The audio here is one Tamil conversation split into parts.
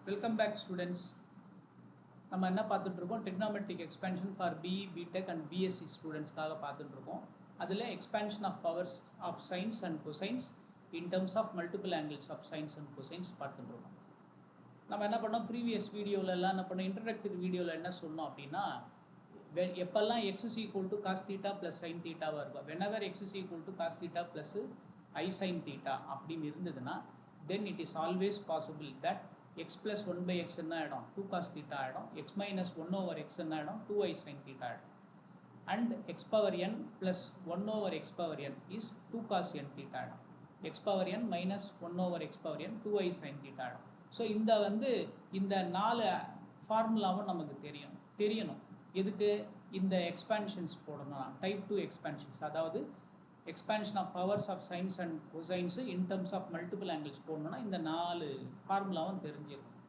Welcome back students. நம்ம என்ன பார்த்துட்டு இருக்கோம் trigonometric expansion for BE, BTech and BSc ஸ்டூடெண்ட்ஸ்க்காக பார்த்துட்டு இருக்கோம். அதில் expansion of powers of sines and cosines in terms of multiple angles of sines and cosines பார்த்துட்டு இருக்கோம். நம்ம என்ன பண்ணோம் ப்ரீவியஸ் வீடியோவில் எல்லாம் என்ன பண்ணோம் இன்ட்ரடக்டரி வீடியோவில் என்ன சொன்னோம் அப்படின்னா எப்பெல்லாம் x is equal to cos theta plus sin theta இருக்கும் whenever x is equal to cos theta plus I sin theta அப்படின்னு இருந்ததுன்னா then it is always possible that x plus 1 by x என்ன ஆகிடும் 2 cos theta ஆகிடும் x minus 1 over x என்ன ஆகிடும் 2i sin theta ஆகிடும் and x power n plus 1 over x power n is 2 cos n theta ஆகிடும் x power n minus 1 over x power n 2i sin theta ஆகிடும். ஸோ இந்த 4 ஃபார்முலாவும் நமக்கு தெரியணும் எதுக்கு இந்த எக்ஸ்பான்ஷன்ஸ் போடணும் டைப் 2 எக்ஸ்பான்ஷன்ஸ் அதாவது expansion of powers of sines and cosines in terms of multiple angles போடணும்னா இந்த 4 ஃபார்முலாவும் தெரிஞ்சிருக்கும்.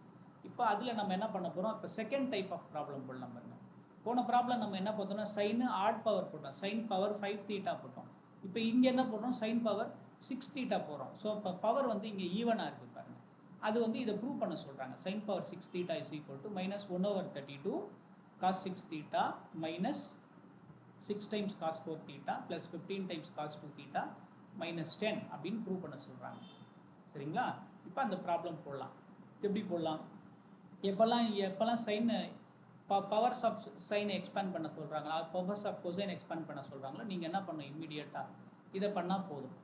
இப்போ அதில் நம்ம என்ன பண்ண போகிறோம் இப்போ செகண்ட் டைப் ஆஃப் ப்ராப்ளம் போடலாம் பாருங்க. போன ப்ராப்ளம் நம்ம என்ன பார்த்தோம்னா சைனு ஆட் பவர் போட்டோம் சைன் பவர் 5 தீட்டா போட்டோம். இப்போ இங்கே என்ன போடுறோம் சைன் பவர் 6 தீட்டா போகிறோம். ஸோ இப்போ பவர் இங்கே ஈவனாக இருக்குது பாருங்க. அது இதை ப்ரூவ் பண்ண சொல்கிறாங்க sine power 6 theta is equal to minus 1/32 cos 6 theta minus 6 times cos 4 theta plus 15 times cos 2 theta minus 10 அப்படின்னு ப்ரூவ் பண்ண சொல்கிறாங்க. சரிங்களா? இப்போ அந்த ப்ராப்ளம் போடலாம். எப்படி போடலாம்? எப்போல்லாம் சைன் பவர்ஸ் ஆஃப் சைனை எக்ஸ்பேண்ட் பண்ண சொல்கிறாங்களா பவர்ஸ் ஆஃப் கொசைன் எக்ஸ்பேண்ட் பண்ண சொல்கிறாங்களா நீங்கள் என்ன பண்ணணும் இம்மீடியட்டாக இதை பண்ணால் போதும்.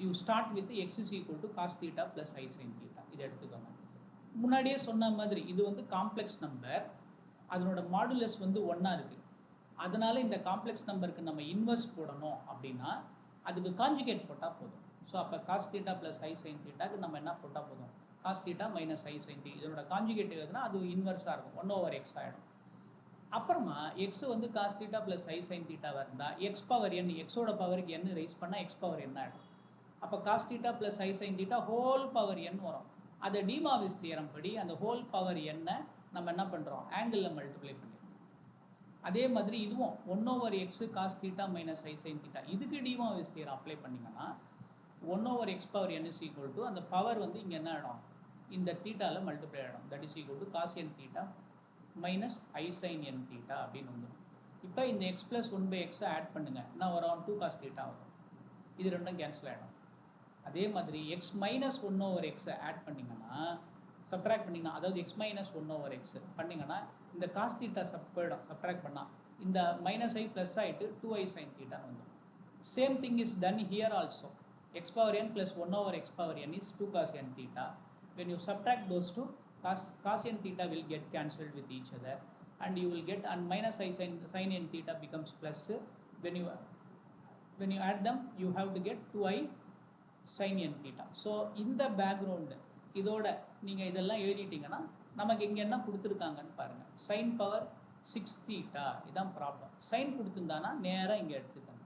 You start with x is equal to cos theta plus i sine theta இதை எடுத்துக்கோங்க. முன்னாடியே சொன்ன மாதிரி இது காம்ப்ளெக்ஸ் நம்பர் அதனோட மாடுலஸ் 1 இருக்குது. அதனால் இந்த காம்ப்ளெக்ஸ் நம்பருக்கு நம்ம இன்வெர்ஸ் போடணும் அப்படின்னா அதுக்கு கான்ஜுகேட் போட்டால் போதும். ஸோ அப்போ cos theta plus i sign தீட்டாக்கு நம்ம என்ன போட்டால் போதும் cos theta minus i sine theta இதனோட கான்ஜுகேட் எதுனா அது இன்வெர்ஸாக இருக்கும் 1/x ஆகிடும். அப்புறமா X cos theta plus i sign தீட்டாவாக இருந்தால் எக்ஸ் பவர் என் எக்ஸோட பவருக்கு என்ன ரைஸ் பண்ணால் எக்ஸ் பவர் என்ன ஆகிடும். அப்போ cos theta plus i sine theta whole power n வரும். அதை டிமாவிஸ் தியரம் படி அந்த ஹோல் பவர் என்ன நம்ம என்ன பண்ணுறோம் ஆங்கிளில் மல்டிப்ளை பண்ணிடுறோம். அதே மாதிரி இதுவும் 1/x cos theta minus I sin theta இதுக்கு டிமாவிஸ் தியரம் அப்ளை பண்ணிங்கன்னா 1/x power n is equal to அந்த பவர் இங்கே என்ன ஆகிடும் இந்த தீட்டாவில் மல்டிப்ளை ஆகிடும் that is equal to cos n theta minus i sine n theta அப்படின்னு வந்துடும். இப்போ இந்த x ப்ளஸ் 1/x ஆட் பண்ணுங்கள் என்ன வரும் 2 cos theta வரும். இது ரெண்டும் கேன்சல் ஆகிடும். அதே மாதிரி x மைனஸ் 1/x ஆட் பண்ணிங்கன்னா சப்ட்ராக்ட் பண்ணிங்கன்னா அதாவது x மைனஸ் 1/x பண்ணிங்கன்னா இந்த காஸ் தீட்டா போயிடும் சப்ட்ராக்ட் பண்ணால் இந்த மைனஸ் ஐ ப்ளஸ் ஆகிட்டு 2i சைன் தீட்டான்னு வந்துடும். Same thing is done here also x power n plus 1/x power n is 2 cos n theta. when you subtract those two cos n theta will get cancelled with each other and you will get and minus I sin n theta becomes plus. when you add them you have to get 2i sin n theta. so இந்த பேக்ரவுண்டு இதோட நீங்கள் இதெல்லாம் எழுதிட்டீங்கன்னா நமக்கு இங்கே என்ன கொடுத்துருக்காங்கன்னு பாருங்கள் சைன் பவர் 6 தீட்டா இதான் ப்ராப்ளம். சைன் கொடுத்துருந்தானா நேராக இங்கே எடுத்துக்கோங்க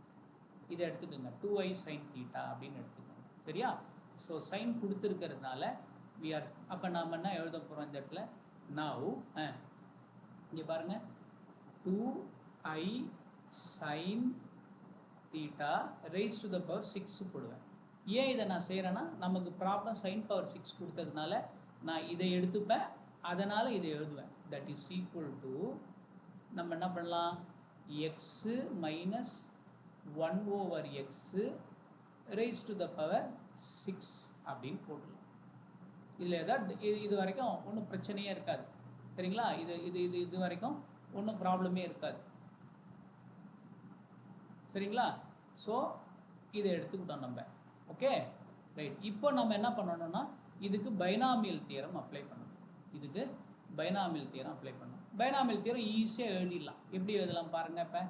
இதை எடுத்துக்கோங்க 2i சைன் தீட்டா அப்படின்னு எடுத்துக்கோங்க. சரியா? ஸோ சைன் கொடுத்துருக்கிறதுனால அப்போ நாம் என்ன எழுத போகிறோம் இந்த இடத்துல நவ் இங்கே பாருங்கள் 2i sine theta rice to the power 6 போடுவேன். ஏன் இதை நான் செய்கிறேன்னா நமக்கு ப்ராப்ளம் சைன் பவர் 6 கொடுத்ததுனால நான் இதை எடுத்துப்பேன் அதனால் இதை எழுதுவேன். தட் இஸ் ஈக்குவல் டு நம்ம என்ன பண்ணலாம் x minus 1/x rice to the power 6 அப்படின்னு போடலாம். இதில் ஏதாவது இது வரைக்கும் ஒன்றும் பிரச்சனையே இருக்காது. சரிங்களா? இது வரைக்கும் ஒன்றும் ப்ராப்ளமே இருக்காது. சரிங்களா? ஸோ இதை எடுத்துக்கிட்டோம் நம்ம. Okay right. இப்போ நம்ம என்ன பண்ணணும்னா இதுக்கு பைனாமியல் தியரம் அப்ளை பண்ணணும். பைனாமியல் தியரம் ஈஸியாக எழுதிடலாம். எப்படி எழுதலாம் பாருங்கள். இப்போ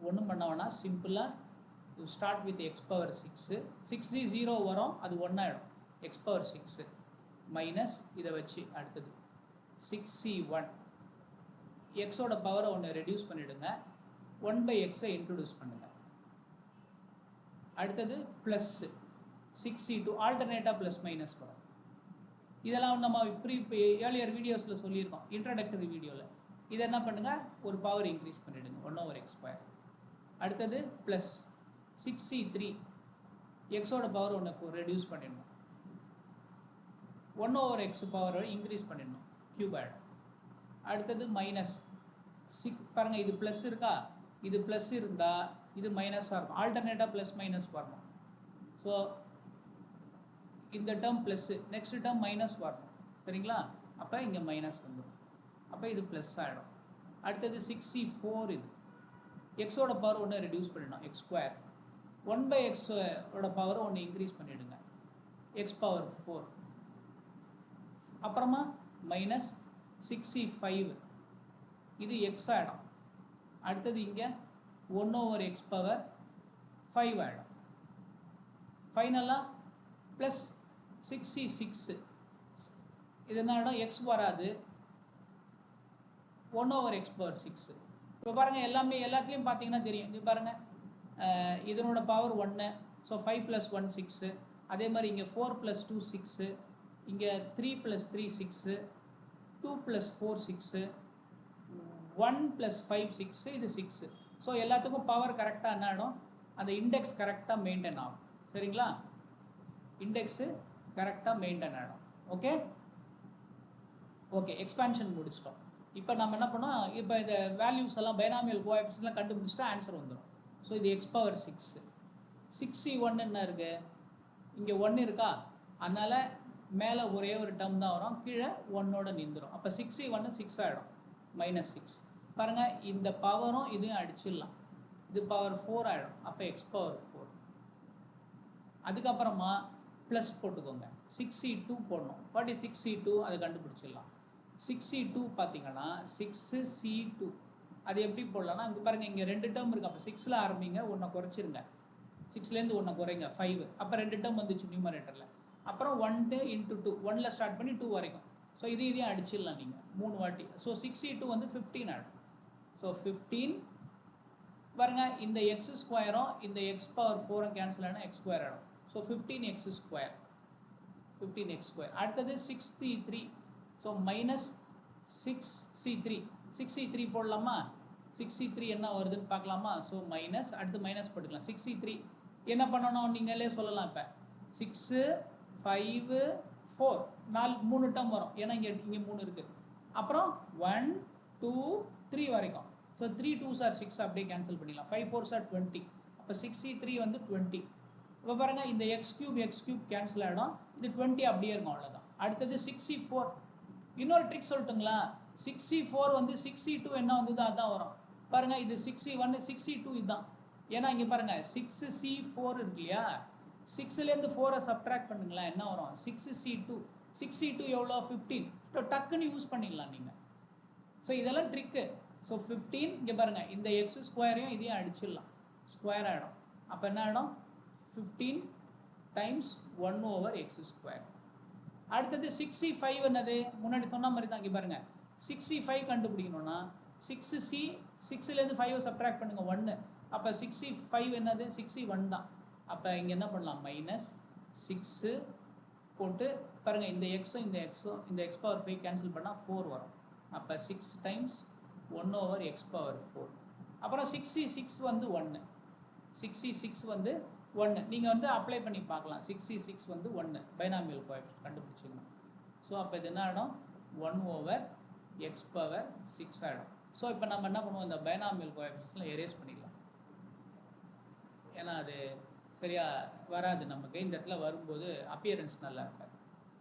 ஒன்றும் பண்ண வேணா சிம்பிளாக ஸ்டார்ட் வித் எக்ஸ் பவர் 6 0 வரும் அது 1 ஆகிடும் எக்ஸ் பவர் 6 மைனஸ் இதை வச்சு அடுத்தது 6c1 எக்ஸோட பவரை ஒன்று ரெடியூஸ் பண்ணிவிடுங்க 1/x இன்ட்ரடியூஸ் பண்ணுங்கள். அடுத்தது ப்ளஸ் 6c2 ஆல்டர்னேட்டாக ப்ளஸ் மைனஸ் வரும். இதெல்லாம் நம்ம ஏர்லியர் வீடியோஸில் சொல்லியிருக்கோம் இன்ட்ரடக்டரி வீடியோவில். இதை என்ன பண்ணுங்கள் ஒரு பவர் இன்க்ரீஸ் பண்ணிவிடுங்க 1/x². அடுத்தது ப்ளஸ் 6c3 எக்ஸோட பவர் ஒன்று ரெடியூஸ் பண்ணிடணும் 1 over x பவர் இன்க்ரீஸ் பண்ணிடணும், கியூப் ஆகிடும். அடுத்தது மைனஸ் 6 பாருங்கள், இது ப்ளஸ் இருக்கா, இது ப்ளஸ் இருந்தால் இது மைனஸாக இருக்கும், ஆல்டர்னேட்டாக ப்ளஸ் மைனஸ் வரணும். ஸோ இந்த term plus, next term minus வரணும், சரிங்களா? அப்போ இங்கே மைனஸ் வந்துடும், அப்போ இது ப்ளஸ் ஆகிடும். அடுத்தது 64, இது எக்ஸோட பவர் ஒன்று ரெடியூஸ் பண்ணிடணும், எக்ஸ் ஸ்கொயர். 1/x பவர் ஒன்று இன்க்ரீஸ் பண்ணிவிடுங்க, எக்ஸ் பவர் 4. அப்புறமா மைனஸ் 65, இது எக்ஸ் ஆகிடும். அடுத்தது இங்கே 1 over x பவர் 5 ஆகிடும். ஃபைனலாக ப்ளஸ் 66, இது என்ன ஆகிடும், எக்ஸ் வராது, 1 over x பவர் 6. இப்போ பாருங்கள், எல்லாத்துலேயும் பார்த்தீங்கன்னா தெரியும், இது பாருங்கள், இதனோட பவர் 1, ஸோ 5 + 1 6. அதே மாதிரி இங்கே 4 + 2 6, இங்கே 3 + 3 6, 2 + 4 6, 1 + 5 6, இது 6. ஸோ எல்லாத்துக்கும் பவர் கரெக்டாக என்ன ஆகிடும், அந்த இண்டெக்ஸ் கரெக்டாக மெயின்டைன் ஆகும், சரிங்களா? இண்டெக்ஸு கரெக்டாக மெயின்டைன் ஆகிடும். ஓகே ஓகே, எக்ஸ்பேன்ஷன் முடிச்சிட்டோம். இப்போ நம்ம என்ன பண்ணோம், இப்போ இந்த வேல்யூஸ் எல்லாம் பைனாமியல் கோஎஃபிஷியன்ட்லாம் கண்டுபிடிச்சிட்டா ஆன்சர் வந்துடும். ஸோ இது x பவர் 6. 61 என்ன இருக்குது, இங்கே 1 இருக்கா, அதனால் மேலே ஒரே ஒரு டேர்ம் தான் வரும், கீழே 1ஓட நின்றுடும். அப்போ 61 6 ஆகிடும், -6. பாருங்கள், இந்த பவரும் இதையும் அடிச்சிடலாம், இது பவர் 4 ஆகிடும், அப்போ எக்ஸ் பவர் 4. அதுக்கப்புறமா ப்ளஸ் போட்டுக்கோங்க, 6c2 போடணும். வாட் இஸ் 6c2, அதை கண்டுபிடிச்சிடலாம். 6c2 பார்த்தீங்கன்னா 6c2, அது எப்படி போடலாம்னா, இங்கே பாருங்கள், இங்கே 2 டேர்ம் இருக்குது, அப்போ 6ல் ஆரம்பிங்க, 1 குறைச்சிருங்க, 6லேருந்து 1 குறைங்க, 5. அப்போ 2 டேர்ம் வந்துச்சு நியூமரேட்டரில். அப்புறம் 1 × 2, 1ல் ஸ்டார்ட் பண்ணி 2 வரைக்கும். ஸோ இதையும் அடிச்சிடலாம் நீங்கள் 3 வாட்டி. ஸோ 6c2 வந்து 15 ஆகிடும். ஸோ 15 பாருங்கள், இந்த எக்ஸ் ஸ்கொயரும் இந்த எக்ஸ் பவர் 4 கேன்சல் ஆனால் எக்ஸ் ஸ்கொயர் ஆகிடும். So 15x square, 15x square. அடுத்தது 63, ஸோ -6c3. 6c3 போடலாமா, 6c3 என்ன வருதுன்னு பார்க்கலாமா? ஸோ மைனஸ், அடுத்து மைனஸ் போட்டுக்கலாம். 6c3 என்ன பண்ணணும் நீங்களே சொல்லலாம். இப்போ 6 5 4 3 டேர்ம் வரும், ஏன்னா இங்கே 3 இருக்குது. அப்புறம் 1 2 3 வரைக்கும். ஸோ 3 2s are 6, அப்படியே கேன்சல் பண்ணிடலாம். 5 4s are 20. அப்போ 6c3 வந்து 20. இப்போ பாருங்கள், இந்த x cube கேன்சல் ஆகிடும், இது 20 அப்படியே இருக்கும், அவ்வளோதான். அடுத்தது 6c4. இன்னொரு ட்ரிக் சொல்லட்டுங்களா, 6c4 வந்து 6c2 என்ன வந்தது அதுதான் வரும். பாருங்கள், இது 6c1 6c2 இதுதான். ஏன்னா இங்கே பாருங்கள், 6c4 இருக்கு இல்லையா, 6லேருந்து 4 சப்ட்ராக்ட் பண்ணுங்களேன், என்ன வரும், 6c2. 6c2 எவ்வளோ, 15. ஸோ டக்குன்னு யூஸ் பண்ணிடலாம் நீங்கள். ஸோ இதெல்லாம் ட்ரிக்கு. ஸோ 15, இங்கே பாருங்கள், இந்த எக்ஸ் ஸ்கொயரையும் இதையும் அடிச்சிடலாம், ஸ்கொயர் ஆகிடும். அப்போ என்ன ஆகிடும், 15 × 1 over x ஸ்கொயர். அடுத்தது 6c5 என்னது, முன்னாடி சொன்ன மாதிரி தான். இங்கே பாருங்கள், 6c5 கண்டுபிடிக்கணும்னா 6லேருந்து 5 சப்ட்ராக்ட் பண்ணுங்க, 1. அப்போ 6c5 என்னது, 6c1 தான். அப்போ இங்கே என்ன பண்ணலாம், -6 போட்டு பாருங்கள், இந்த எக்ஸும் இந்த எக்ஸும் இந்த x பவர் 5 கேன்சல் பண்ணால் 4 வரும். அப்போ 6 × 1 over x பவர் 4. அப்புறம் 6c6 வந்து 1, 6c6 வந்து 1. நீங்கள் வந்து அப்ளை பண்ணி பார்க்கலாம், 6c6 வந்து 1 பைனாமியல் கோஎஃபிஷியன்ட் கண்டுபிடிச்சிக்கணும். ஸோ அப்போ இது என்ன ஆகிடும், 1 over x பவர் 6 ஆகிடும். ஸோ இப்போ நம்ம என்ன பண்ணுவோம், இந்த பைனாமியல் கோஎஃபிஷியன்ட்ஸ்லாம் எரேஸ் பண்ணிடலாம், ஏன்னா அது சரியாக வராது நமக்கு. இந்த இடத்துல வரும்போது அப்பியரன்ஸ் நல்லா இருக்காது.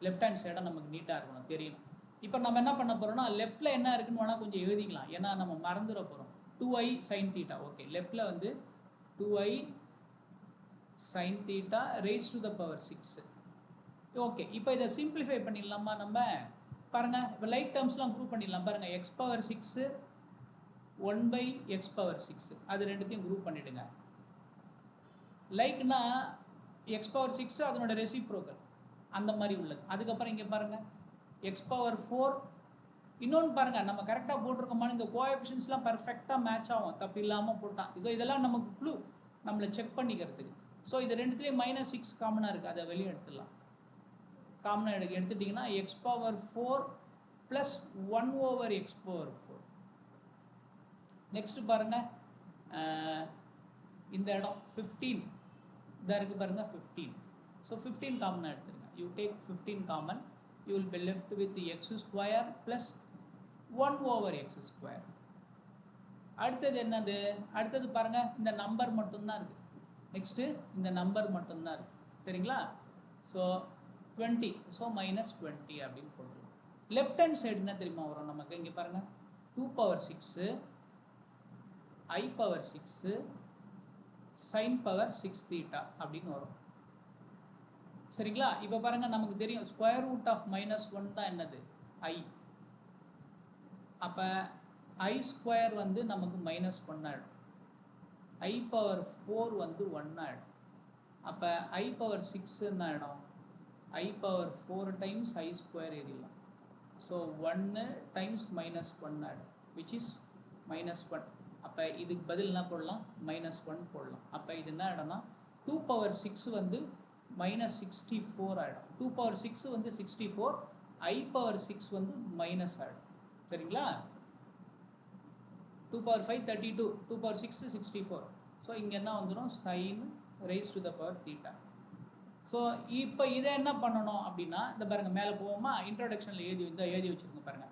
லெஃப்ட் ஹேண்ட் சைடாக நமக்கு நீட்டாக இருக்கணும், தெரியணும். இப்போ நம்ம என்ன பண்ண போகிறோம்னா, லெஃப்ட்டில் என்ன இருக்குன்னு வேணால் கொஞ்சம் எழுதிக்கலாம், ஏன்னா நம்ம மறந்துட போகிறோம். 2i sin θ. ஓகே, லெஃப்ட்டில் வந்து 2i sin θ raised to the power 6. Okay, இப்போ இதை சிம்பிளிஃபை பண்ணிடலாமா நம்ம? பாருங்கள், இப்போ லைக் டேர்ம்ஸ்லாம் குரூப் பண்ணிடலாம். பாருங்கள், x பவர் 6 1/x பவர் 6, அது ரெண்டுத்தையும் குரூப் பண்ணிவிடுங்க. லைக்னா x பவர் 6 அதனோட ரெசிப்ரோக்கல் அந்த மாதிரி உள்ளது. அதுக்கப்புறம் இங்கே பாருங்கள், x பவர் 4. இன்னொன்று பாருங்கள், நம்ம கரெக்டாக போட்டிருக்கோமான்னு இந்த கோஎஃபிஷியன்ட்ஸ்லாம் பர்ஃபெக்டாக மேட்ச் ஆகும், தப்பு இல்லாமல் போட்டான். இதெல்லாம் நமக்கு க்ளூ, நம்மளை செக் பண்ணிக்கிறதுக்கு. ஸோ இது ரெண்டுத்துலேயும் -6 காமனாக இருக்குது, அதை வெளியே எடுத்துடலாம். காமனாக எடுத்துட்டிங்கன்னா x power 4 + 1 over x power 4. Next பாருங்கள், இந்த இடம் 15 இதாக இருக்குது பாருங்கள், 15. ஸோ 15 காமனாக எடுத்துருங்க. You take 15 common. you will be left with x square plus 1 over x square. அடுத்தது என்னது? அடுத்தது பாருங்க, இந்த நம்பர் மட்டும்தான் இருக்கு. நெக்ஸ்ட் இந்த நம்பர் மட்டும்தான் இருக்கு. சரிங்களா? ஸோ 20, ஸோ -20 அப்படின்னு போட்டுருவோம். லெஃப்ட் ஹேண்ட் சைடு என்ன தெரியுமா வரும் நமக்கு? இங்கே பாருங்க, 2 power 6 I power 6 sin power 6 theta அப்படின்னு வரும். சரிங்களா? இப்போ பாருங்க, நமக்கு தெரியும் ஸ்கொயர் ரூட் ஆஃப் -1 தான் என்னது? I. அப்போ I ஸ்கொயர் வந்து நமக்கு -1 ஆகிடும். I power 4 வந்து 1 ஆகிடும். அப்போ I power 6 என்ன ஆகிடும்? I power 4 times I square எழுதிடலாம். ஸோ 1 times -1 ஆகிடும், which is -1. அப்போ இதுக்கு பதில் என்ன போடலாம்? -1 போடலாம். அப்போ இது என்ன ஆகிடும்னா 2 power 6 வந்து -64 ஆகிடும். 2 power 6 வந்து 64, I power 6 வந்து மைனஸ் ஆகிடும். சரிங்களா? 2 power 5 32, 2 power 6 64. ஸோ இங்கே என்ன வந்துடும்? sin raised to the power theta. So இப்போ இதை என்ன பண்ணணும் அப்படின்னா, இந்த பாருங்க, மேலே போவோமா? இன்ட்ரோடக்ஷனில் எழுதி வச்சுருங்க பாருங்க.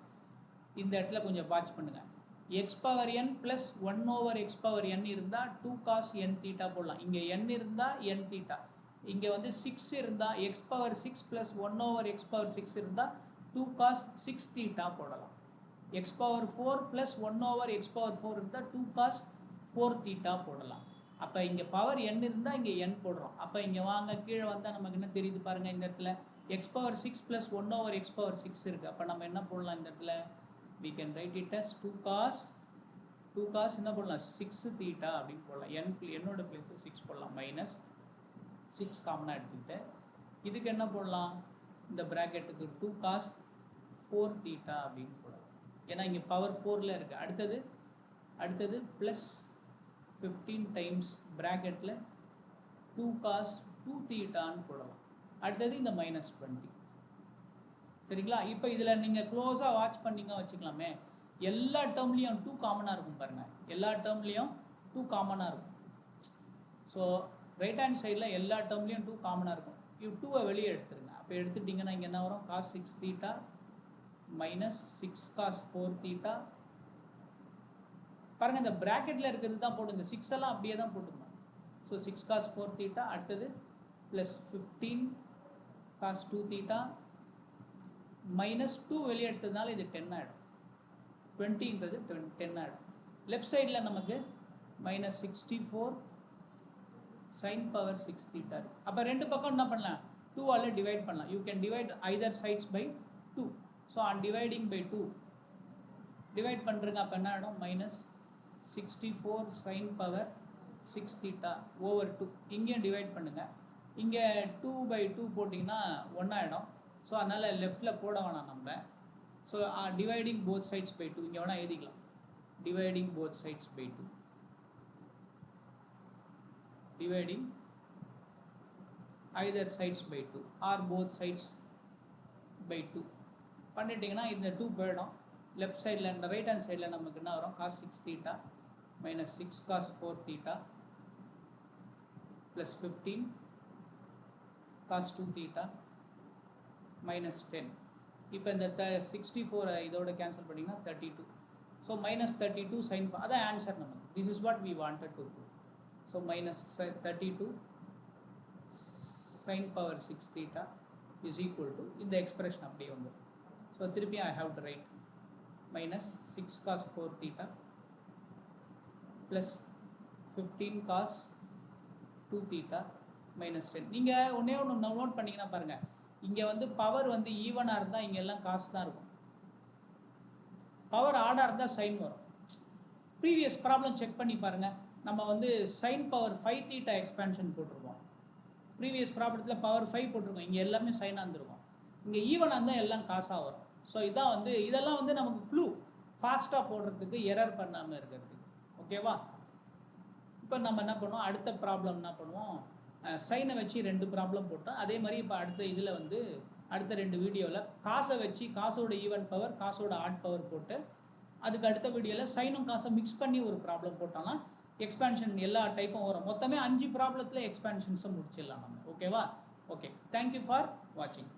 இந்த இடத்துல கொஞ்சம் வாட்ச் பண்ணுங்க. X power n plus 1 over x power n இருந்தால் 2 cos n theta போடலாம். இங்கே n இருந்தால் n theta. இங்கே வந்து 6 இருந்தால் X power 6 plus 1 over x power 6 இருந்தால் 2 cos 6 theta போடலாம். X power 4 plus 1 over x power 4 இருந்தால் 2 cos 4 theta போடலாம். அப்போ இங்கே பவர் n இருந்தால் இங்கே n போடுறோம். அப்போ இங்கே வாங்க, கீழே வந்தால் நமக்கு என்ன தெரியுது பாருங்க, இந்த இடத்துல x power 6 plus 1 over x power 6 இருக்குது. அப்போ நம்ம என்ன போடலாம் இந்த இடத்துல? we can write it as 2 cos என்ன போடலாம்? 6 theta அப்படின்னு போடலாம். என்னோட பிளேஸ் 6 போடலாம். -6 காமனாக எடுத்துக்கிட்டு இதுக்கு என்ன போடலாம்? இந்த ப்ராக்கெட்டுக்கு 2 cos 4 theta அப்படின்னு போடலாம். ஏன்னா இங்கே பவர் 4ல் இருக்குது. அடுத்தது ப்ளஸ் 15 டைம்ஸ் ப்ராக்கெட்டில் 2 cos 2 thetaன்னு போடலாம். அடுத்தது இந்த -20. சரிங்களா? இப்போ இதில் நீங்கள் க்ளோஸாக வாட்ச் பண்ணிங்க வச்சுக்கலாமே, எல்லா டேர்ம்லேயும் 2 காமனாக இருக்கும் பாருங்கள். எல்லா டேர்ம்லேயும் 2 காமனாக இருக்கும். ஸோ ரைட் ஹேண்ட் சைடில் எல்லா டேர்ம்லேயும் 2 காமனாக இருக்கும். 2வை வெளியே எடுத்துருங்க. அப்போ எடுத்துட்டிங்கன்னா இங்கே என்ன வரும்? cos 6 theta -6 cos 4 theta. பாருங்க, இந்த ப்ராக்கெட்டில் இருக்கிறது தான் போட்டு, இந்த 6 எல்லாம் அப்படியே தான் போட்டுக்கணும். So 6 cos 4 theta. அடுத்தது ப்ளஸ் 15 cos 2 theta -2 வெளியே எடுத்ததுனால இது 10 ஆகிடும். 20ன்றது 10 ஆகிடும். லெஃப்ட் சைடில் நமக்கு -64 sin power 6 theta. அப்போ ரெண்டு பக்கம் என்ன பண்ணலாம்? 2ஆல் டிவைட் பண்ணலாம். You can divide either sides by 2. So on dividing by 2 divide பண்ணுறங்க. அப்போ என்ன ஆகிடும்? -64 sin power 6 theta over 2. இங்கேயும் டிவைட் பண்ணுங்கள். இங்கே 2/2 போட்டிங்கன்னா 1 ஆகிடும். ஸோ அதனால் லெஃப்டில் போட வேணாம் நம்ம. So dividing both sides by 2 இங்கே வேணால் எழுதிக்கலாம். Dividing both sides by 2. Dividing either sides by 2 or both sides by 2 பண்ணிட்டீங்கன்னா இந்த 2 போயிடும். லெஃப்ட் சைடில், இந்த ரைட் ஹேண்ட் சைடில் நமக்கு என்ன வரும்? cos 6 theta -6 cos 4 theta plus 15 cos 2 theta -10. இப்போ இந்த 64 இதோட கேன்சல் பண்ணிங்கன்னா 32. ஸோ -32 sin, அதான் ஆன்சர் நமக்கு. This is what we wanted to do. So -32 sin power 6 theta is equal to இந்த எக்ஸ்பிரஷன் அப்படியே வந்துடும். ஸோ திருப்பி I have to write -6 cos 4 theta plus 15 cos 2 theta -10. நீங்கள் ஒன்றே ஒன்று நோட் பண்ணிங்கன்னா பாருங்கள், இங்கே வந்து பவர் வந்து ஈவனாக இருந்தால் இங்கே எல்லாம் காசு தான் இருக்கும். பவர் ஆடாக இருந்தால் சைன் வரும். ப்ரீவியஸ் ப்ராப்ளம் செக் பண்ணி பாருங்கள். நம்ம வந்து சைன் பவர் 5 theta எக்ஸ்பேன்ஷன் போட்டிருக்கோம். ப்ரீவியஸ் ப்ராப்ளத்தில் பவர் 5 போட்டிருக்கோம். இங்கே எல்லாமே சைனாக இருந்திருக்கும். இங்கே ஈவனாக இருந்தால் எல்லாம் காசாக வரும். ஸோ இதான் வந்து இதெல்லாம் வந்து நமக்கு க்ளூ ஃபாஸ்ட்டாக போடுறதுக்கு, எரர் பண்ணாமல் இருக்கிறதுக்கு. ஓகேவா? இப்போ நம்ம என்ன பண்ணுவோம்? அடுத்த ப்ராப்ளம் என்ன பண்ணுவோம்? சைனை வச்சு 2 ப்ராப்ளம் போட்டோம். அதே மாதிரி இப்போ அடுத்த இதில் வந்து அடுத்த 2 வீடியோவில் காசை வச்சு, காசோட ஈவன் பவர், காசோட ஆட் பவர் போட்டு, அதுக்கு அடுத்த வீடியோவில் சைனும் காசை மிக்ஸ் பண்ணி ஒரு ப்ராப்ளம் போட்டோம்னா எக்ஸ்பேன்ஷன் எல்லா டைப்பும் வரும். மொத்தமே 5 ப்ராப்ளத்தில் எக்ஸ்பேன்ஷன்ஸை முடிச்சிடலாம் நம்ம. ஓகேவா? ஓகே, தேங்க்யூ ஃபார் வாட்சிங்.